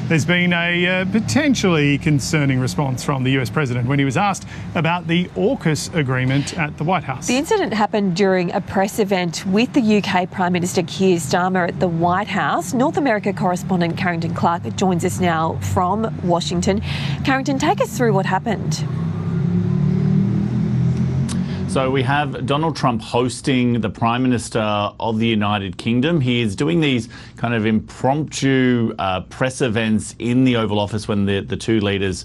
There's been a potentially concerning response from the US President when he was asked about the AUKUS agreement at the White House. The incident happened during a press event with the UK Prime Minister Keir Starmer at the White House. North America correspondent Carrington Clark joins us now from Washington. Carrington, take us through what happened. So we have Donald Trump hosting the Prime Minister of the United Kingdom. He is doing these kind of impromptu press events in the Oval Office when the two leaders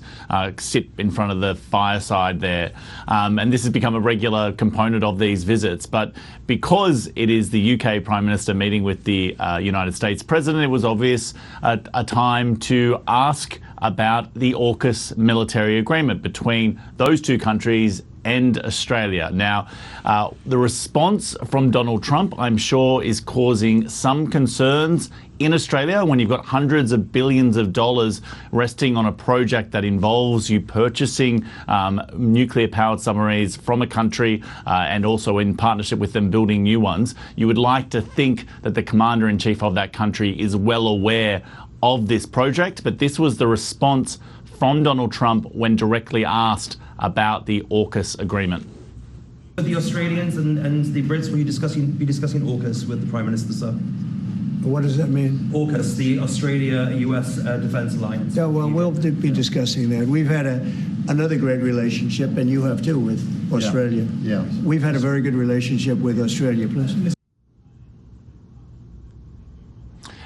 sit in front of the fireside there. And this has become a regular component of these visits. But because it is the UK Prime Minister meeting with the United States President, it was obvious a time to ask about the AUKUS military agreement between those two countries and Australia. Now, the response from Donald Trump, I'm sure, is causing some concerns in Australia when you've got hundreds of billions of dollars resting on a project that involves you purchasing nuclear-powered submarines from a country and also in partnership with them building new ones. You would like to think that the commander-in-chief of that country is well aware of this project, but this was the response from Donald Trump when directly asked about the AUKUS agreement. The Australians and the Brits, will you be discussing AUKUS with the Prime Minister, sir? What does that mean? AUKUS, the Australia-US Defence Alliance. Yeah, well, we'll be discussing that. We've had another great relationship, and you have too, with Australia. Yeah. We've had a very good relationship with Australia, please.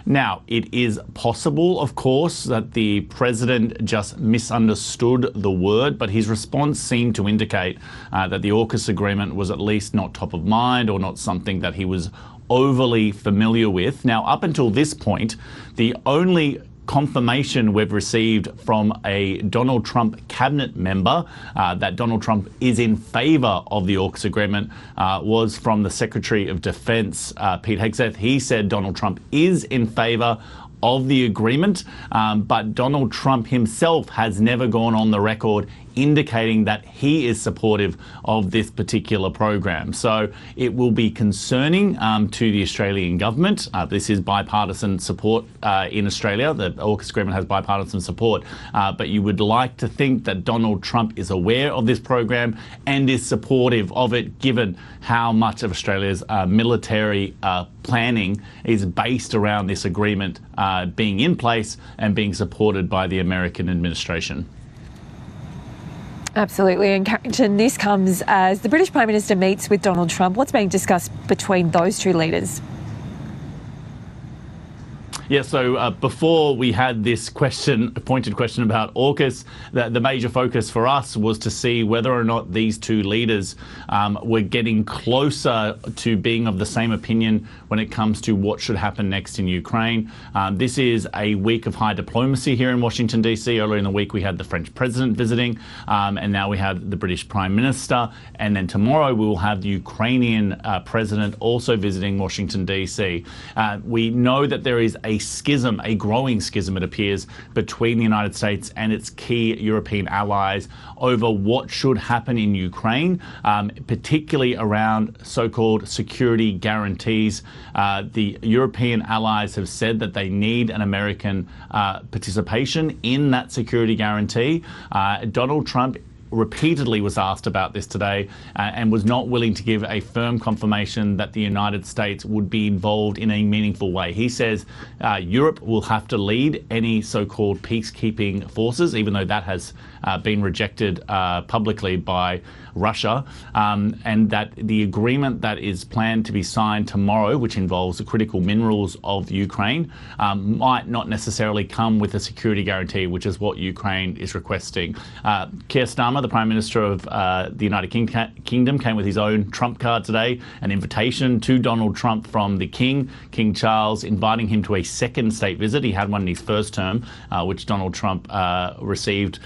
Now, it is possible, of course, that the president just misunderstood the word, but his response seemed to indicate that the AUKUS agreement was at least not top of mind or not something that he was overly familiar with. Now, up until this point, the only confirmation we've received from a Donald Trump cabinet member that Donald Trump is in favour of the AUKUS agreement was from the Secretary of Defence, Pete Hegseth. He said Donald Trump is in favour of the agreement, but Donald Trump himself has never gone on the record indicating that he is supportive of this particular program. So it will be concerning to the Australian government. This is bipartisan support in Australia. The AUKUS agreement has bipartisan support, but you would like to think that Donald Trump is aware of this program and is supportive of it, given how much of Australia's military planning is based around this agreement being in place and being supported by the American administration. Absolutely. And Carrington, this comes as the British Prime Minister meets with Donald Trump. What's being discussed between those two leaders? Yeah, so before we had this pointed question about AUKUS, the major focus for us was to see whether or not these two leaders were getting closer to being of the same opinion when it comes to what should happen next in Ukraine. This is a week of high diplomacy here in Washington, D.C. Earlier in the week, we had the French president visiting, and now we have the British Prime Minister. And then tomorrow, we will have the Ukrainian president also visiting Washington, D.C. We know that there is a growing schism, it appears, between the United States and its key European allies over what should happen in Ukraine, particularly around so-called security guarantees. The European allies have said that they need an American participation in that security guarantee. Donald Trump repeatedly was asked about this today and was not willing to give a firm confirmation that the United States would be involved in a meaningful way. He says Europe will have to lead any so-called peacekeeping forces, even though that has been rejected publicly by Russia, and that the agreement that is planned to be signed tomorrow, which involves the critical minerals of Ukraine, might not necessarily come with a security guarantee, which is what Ukraine is requesting. Keir Starmer, the Prime Minister of the United Kingdom, came with his own Trump card today, an invitation to Donald Trump from the King Charles, inviting him to a second state visit. He had one in his first term, which Donald Trump received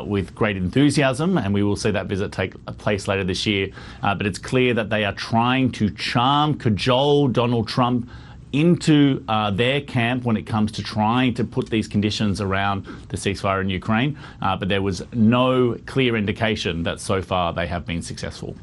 with great enthusiasm, and we will see that visit take place later this year. But it's clear that they are trying to cajole Donald Trump into their camp when it comes to trying to put these conditions around the ceasefire in Ukraine. But there was no clear indication that so far they have been successful.